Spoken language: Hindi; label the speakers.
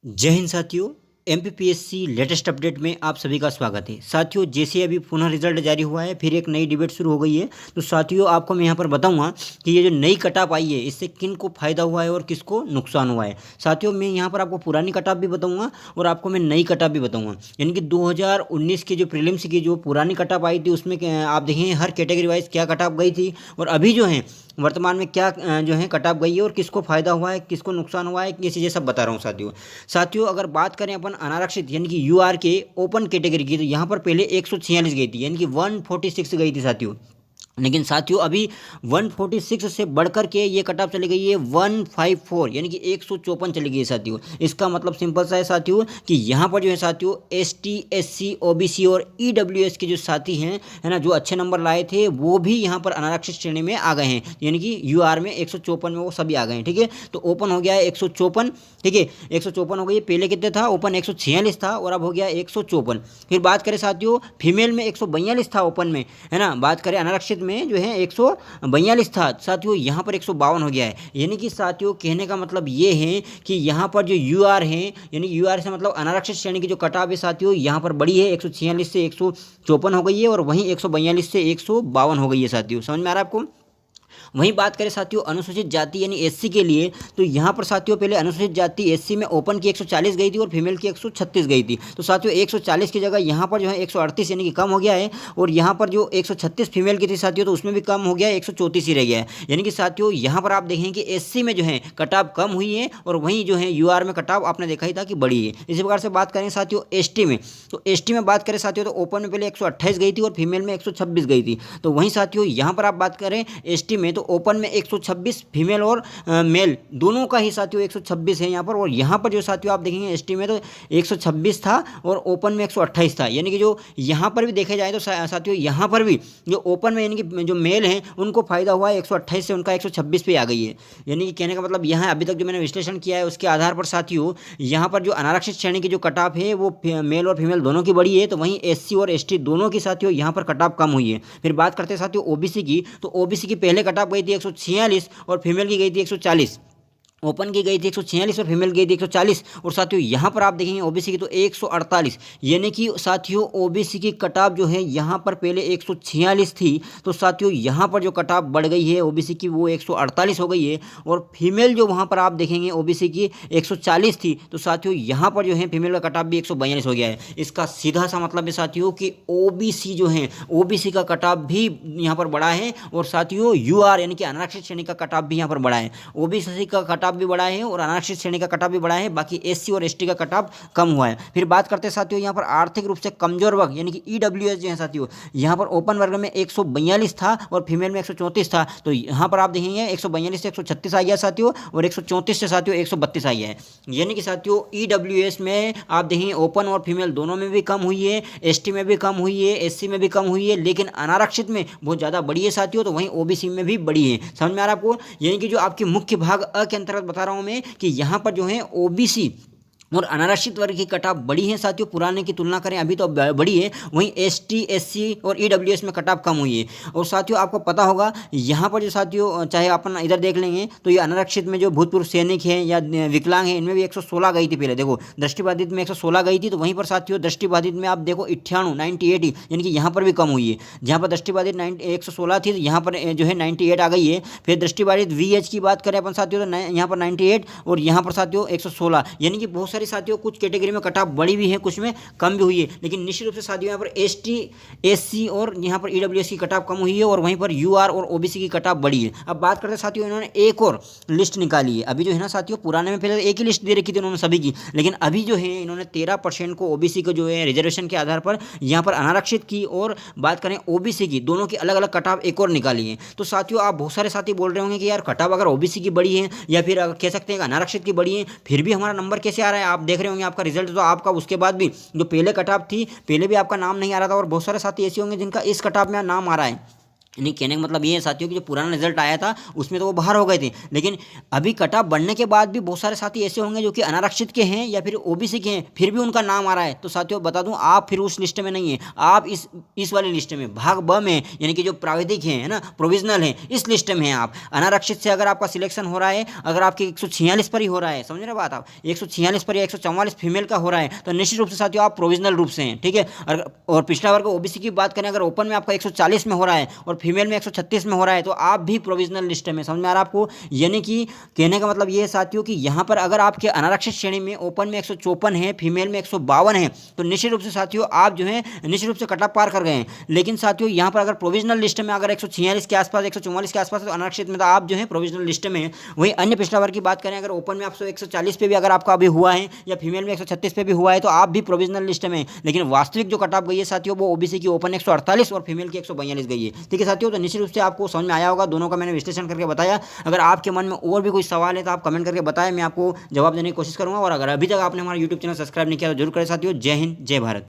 Speaker 1: जय हिंद साथियों। एमपीपीएससी लेटेस्ट अपडेट में आप सभी का स्वागत है। साथियों, जैसे अभी पुनः रिजल्ट जारी हुआ है, फिर एक नई डिबेट शुरू हो गई है। तो साथियों, आपको मैं यहाँ पर बताऊंगा कि ये जो नई कटऑफ आई है, इससे किन को फायदा हुआ है और किसको नुकसान हुआ है। साथियों, मैं यहाँ पर आपको पुरानी कटऑफ भी बताऊंगा और आपको मैं नई कटऑफ भी बताऊंगा। यानी कि 2019 की जो प्रीलिम्स की जो पुरानी कटऑफ आई थी, उसमें आप देखें हर कैटेगरी वाइज क्या कटऑफ गई थी और अभी जो है वर्तमान में क्या जो है कटऑफ गई है और किसको फायदा हुआ है, किसको नुकसान हुआ है, ये चीज़ें सब बता रहा हूँ साथियों। अगर बात करें अपन अनारक्षित यानी कि यूआर के ओपन कैटेगरी की, तो यहाँ पर पहले 146 गई थी, यानी कि 146 गई थी साथियों। लेकिन साथियों, अभी 146 से बढ़कर के ये कटऑफ चली गई है 154, यानी कि 154 चली गई है साथियों। इसका मतलब सिंपल सा है साथियों कि यहाँ पर जो है साथियों एसटी, एससी, ओबीसी और ईडब्ल्यूएस के जो साथी हैं, है ना, जो अच्छे नंबर लाए थे, वो भी यहाँ पर अनारक्षित श्रेणी में आ गए हैं। यानी कि यूआर में 154 में वो सभी आ गए हैं। ठीक है, तो ओपन हो गया है 154। ठीक है, 154 हो गई। पहले कितने था? ओपन 146 था और अब हो गया 154। फिर बात करें साथियों, फीमेल में 142 था ओपन में, है ना। बात करें अनारक्षित में जो है 142 था साथियों, यहाँ पर 152 हो गया है। यानी कि साथियों, कहने का मतलब ये है कि यहाँ पर जो यूआर है, यानी यूआर से मतलब अनारक्षित श्रेणी की जो कटऑफ है साथियों, यहाँ पर बड़ी है, 146 से 154 हो गई है और वहीं 142 से 152 हो गई है साथियों। समझ में आ रहा है आपको? वहीं बात करें साथियों अनुसूचित जाति यानी एससी के लिए, तो यहाँ पर साथियों पहले अनुसूचित जाति एससी में ओपन की 140 गई थी और फीमेल की 136 गई थी। तो साथियों 140 की जगह यहाँ पर जो है 138 यानी कि कम हो गया है, और यहाँ पर जो 136 फीमेल की थी साथियों, तो उसमें भी कम हो गया है, 134 ही रह गया है। यानी कि साथियों यहाँ पर आप देखेंगे कि एससी में जो है कटऑफ कम हुई है और वहीं जो है यूआर में कटऑफ आपने देखा ही था कि बड़ी है। इसी प्रकार से बात करें साथियों एसटी में, तो एसटी में बात करें साथियों, तो ओपन में पहले 128 गई थी और फीमेल में 126 गई थी। तो वहीं साथियों यहाँ पर आप बात करें एसटी में, तो ओपन में 126 फीमेल और मेल दोनों का ही साथियों 126 है यहाँ पर। और यहाँ पर जो साथियों आप देखेंगे एसटी में तो 126 था और ओपन में 128 था। यानी कि जो यहाँ पर भी देखा जाए तो साथियों यहाँ पर भी जो ओपन में यानी कि जो मेल हैं उनको फायदा हुआ है, 128 से उनका 126 पे आ गई है। यानी कि कहने का मतलब यहाँ अभी तक जो मैंने विश्लेषण किया है उसके आधार पर साथियों, यहाँ पर जो अनारक्षित श्रेणी की जो कटऑफ है वो मेल और फीमेल दोनों की बड़ी है, तो वहीं एससी और एसटी दोनों की साथियों यहाँ पर कटऑफ कम हुई है। फिर बात करते हैं साथियों ओबीसी की, तो ओबीसी की पहले कटऑफ गई थी 146 और फीमेल की गई थी 140। ओपन की गई थी 146 और फीमेल गई थी 140। और साथियों यहाँ पर आप देखेंगे ओबीसी की तो 148, यानी कि साथियों ओबीसी की कटऑफ जो है यहाँ पर पहले 146 थी, तो साथियों यहाँ पर जो कटऑफ बढ़ गई है ओबीसी की वो 148 हो गई है। और फीमेल जो वहाँ पर आप देखेंगे ओबीसी की 140 थी, तो साथियों यहाँ पर जो है फीमेल का कटऑफ भी 142 हो गया है। इसका सीधा सा मतलब है साथियों कि ओबीसी जो है ओबीसी का कटऑफ भी यहाँ पर बढ़ा है और साथियों यूआर यानी कि अनारक्षित श्रेणी का कटऑफ भी यहाँ पर बढ़ा है। ओबीसी का कटऑफ भी बढ़ा है और अनारक्षित श्रेणी का कटऑफ भी बढ़ा है, बाकी एससी और एसटी का कटऑफ कम हुआ है। फिर बात करते हैं साथियों यहाँ पर आर्थिक रूप से कमजोर वर्ग यानी कि ईडब्ल्यूएस जो है साथियों, यहाँ पर ओपन वर्ग में 142 था और फीमेल में 134 था। तो यहाँ पर आप देखेंगे 142 से 136 आ गया साथियों और 134 से साथियों 132 आ गया है। यानी कि साथियों ईडब्ल्यूएस में आप देखेंगे ओपन और फीमेल दोनों में भी कम हुई है, एसटी में भी कम हुई है, एससी में भी कम हुई है, लेकिन अनारक्षित में बहुत ज़्यादा बड़ी है साथियों। तो वहीं ओबीसी में भी बड़ी है। समझ में आ रहा है आपको? यानी कि जो आपकी मुख्य भाग अ के अंतर्गत बता रहा हूं मैं कि यहाँ पर जो है ओबीसी और अनारक्षित वर्ग की कटऑफ बड़ी है साथियों, पुराने की तुलना करें अभी तो बड़ी है। वहीं एसटी, एससी और ईडब्ल्यूएस में कटऑफ कम हुई है। और साथियों आपको पता होगा यहाँ पर जो साथियों चाहे अपन इधर देख लेंगे तो ये अनारक्षित में जो भूतपूर्व सैनिक हैं या विकलांग हैं इनमें भी 116 गई थी पहले। देखो दृष्टिबाधित में 116 गई थी, तो वहीं पर साथियों दृष्टिबाधित में आप देखो 98 यानी कि यहाँ पर भी कम हुई है। जहाँ पर दृष्टिबाधित 116 थी, तो यहाँ पर जो है 98 आ गई है। फिर दृष्टिबाधित वीएच की बात करें अपन साथियों, तो यहाँ पर 98 और यहाँ पर साथियों 116, यानी कि बहुत साथियों कुछ कैटेगरी में कटऑफ बड़ी भी है, कुछ में कम भी हुई है। लेकिन निश्चित रूप से साथियों यहाँ पर एसटी, एससी और यहाँ पर ईडब्ल्यूएस की कटऑफ कम हुई है और वहीं पर यूआर और ओबीसी की कटऑफ बड़ी है। अब बात करते हैं साथियों, इन्होंने एक और लिस्ट निकाली है। अभी जो है ना साथियों, पुराने में पहले एक ही लिस्ट दे रखी थी उन्होंने सभी की, लेकिन अभी जो है इन्होंने 13% को ओबीसी को जो है रिजर्वेशन के आधार पर यहाँ पर अनारक्षित की और बात करें ओबीसी की, दोनों की अलग अलग कटऑफ एक और निकाली है। तो साथियों आप बहुत सारे साथी बोल रहे होंगे कि यार कटऑफ अगर ओबीसी की बड़ी है या फिर कह सकते हैं कि अनारक्षित की बड़ी है, फिर भी हमारा नंबर कैसे आ रहा है? आप देख रहे होंगे आपका रिजल्ट तो आपका उसके बाद भी जो पहले कटऑफ थी पहले भी आपका नाम नहीं आ रहा था, और बहुत सारे साथी ऐसे होंगे जिनका इस कटऑफ में नाम आ रहा है। नहीं, कहने का मतलब ये है साथियों कि जो पुराना रिजल्ट आया था उसमें तो वो बाहर हो गए थे, लेकिन अभी कट ऑफ बढ़ने के बाद भी बहुत सारे साथी ऐसे होंगे जो कि अनारक्षित के हैं या फिर ओबीसी के हैं, फिर भी उनका नाम आ रहा है। तो साथियों बता दूं, आप फिर उस लिस्ट में नहीं है, आप इस वाली लिस्ट में भाग ब में, यानी कि जो प्राविधिक है ना, प्रोविजनल है, इस लिस्ट में है आप। अनारक्षित से अगर आपका सिलेक्शन हो रहा है, अगर आपके 146 पर ही हो रहा है, समझ रहे बात आप, 146 पर या 144 फीमेल का हो रहा है, तो निश्चित रूप से साथियों आप प्रोविजनल रूप से हैं, ठीक है। और पिछला वर्ग ओबीसी की बात करें, अगर ओपन में आपका 140 में हो रहा है और फीमेल में 136 में हो रहा है, तो आप भी प्रोविजनल लिस्ट में। समझ में आ रहा है आपको? यानी कि कहने का मतलब ये है साथियों कि यहाँ पर अगर आपके अनारक्षित श्रेणी में ओपन में 154 है, फीमेल में 152 है, तो निश्चित रूप से साथियों आप जो है निश्चित रूप से कट ऑफ पार कर गए हैं। लेकिन साथियों यहाँ पर अगर प्रोविजनल लिस्ट में अगर 146 के आसपास, 144 के आसपास, तो अनारक्षित में तो आप जो है प्रोविजनल लिस्ट में है। वहीं अन्य पिछला वर्ग की बात करें, अगर ओपन में आपको 140 पे भी अगर आपका अभी हुआ है या फीमेल में 136 पे भी हुआ है, तो आप भी प्रोविजनल लिस्ट में। लेकिन वास्तविक जो कट ऑफ गई है साथियों, वो ओबीसी की ओपन 148 और फीमेल की 142 गई है। ठीक है साथियों, तो निश्चित रूप से आपको समझ में आया होगा, दोनों का मैंने विश्लेषण करके बताया। अगर आपके मन में और भी कोई सवाल है तो आप कमेंट करके बताएं, मैं आपको जवाब देने की कोशिश करूंगा। और अगर अभी तक आपने हमारा यूट्यूब चैनल सब्सक्राइब नहीं किया तो जरूर करें साथियों। जय हिंद, जय भारत।